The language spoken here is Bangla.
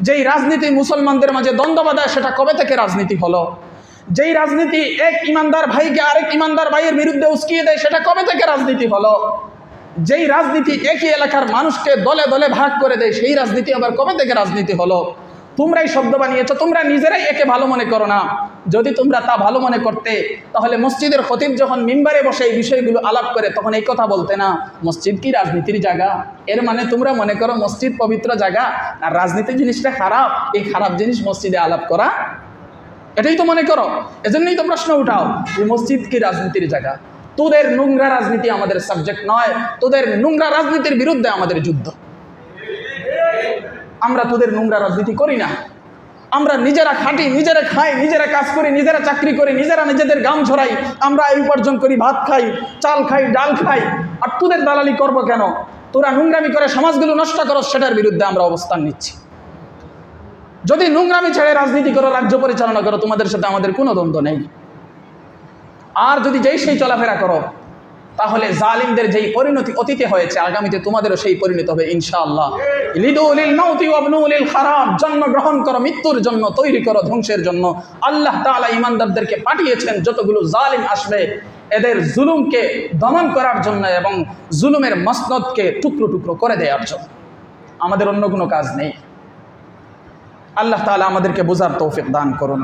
যেই রাজনীতি মুসলমানদের মাঝে দ্বন্দ্ব বাঁধায়, সেটা কবে থেকে রাজনীতি হলো? যেই রাজনীতি এক ইমানদার ভাইকে আরেক ইমানদার ভাইয়ের বিরুদ্ধে উস্কিয়ে দেয়, সেটা কবে থেকে রাজনীতি হলো? যেই রাজনীতি একই এলাকার মানুষকে দলে দলে ভাগ করে দেয়, সেই রাজনীতি আবার কবে থেকে রাজনীতি হলো? তোমরাই শব্দ বানিয়েছো, তোমরা নিজেরাই একে ভালো মনে করো না। যদি তোমরা তা ভালো মনে করতে, তাহলে মসজিদের খতিব যখন মিম্বারে বসে এই বিষয়গুলো আলাপ করে, তখন এই কথা বলতে না, মসজিদ কি রাজনীতির জায়গা? এর মানে তোমরা মনে করো মসজিদ পবিত্র জায়গা, আর রাজনীতি জিনিসটা খারাপ। এই খারাপ জিনিস মসজিদে আলাপ করা, এটাই তো মনে করো। এজন্যই তো প্রশ্ন উঠাও যে মসজিদ কি রাজনীতির জায়গা? তোদের নোংরা রাজনীতি আমাদের সাবজেক্ট নয়, তোদের নোংরা রাজনীতির বিরুদ্ধে আমাদের যুদ্ধ। আমরা তোদের নোংরা রাজনীতি করি না। আমরা নিজেরা খাটি, নিজেরা খাই, নিজেরা কাজ করি, নিজেরা চাকরি করি, নিজেরা নিজেদের গাম ঝরাই, আমরা এই উপার্জন করি, ভাত খাই, চাল খাই, ডাল খাই। আর তোদের দালালি করবো কেন? তোরা নোংরামি করে সমাজগুলো নষ্ট করো, সেটার বিরুদ্ধে আমরা অবস্থান নিচ্ছি। যদি নোংরামি ছেড়ে রাজনীতি করো, রাজ্য পরিচালনা করো, তোমাদের সাথে আমাদের কোনো দ্বন্দ্ব নেই। আর যদি যেই সেই চলাফেরা করো, তাহলে জালিমদের যেই পরিণতি অতীতে হয়েছে, আগামীতে তোমাদেরও সেই পরিণত হবে ইনশাআল্লাহ। লিদুলিল মাউতি ওয়াবনুলিল খারাব, জন্মগ্রহণ করো মৃত্যুর জন্য, তৈরি করো ধ্বংসের জন্য। আল্লাহ তাআলা ঈমানদারদেরকে পাঠিয়েছেন যতগুলো জালিম আসবে এদের জুলুমকে দমন করার জন্য এবং জুলুমের মসনদকে টুকরো টুকরো করে দেওয়ার জন্য। আমাদের অন্য কোনো কাজ নেই। আল্লাহ তাআলা আমাদেরকে বোঝার তৌফিক দান করুন।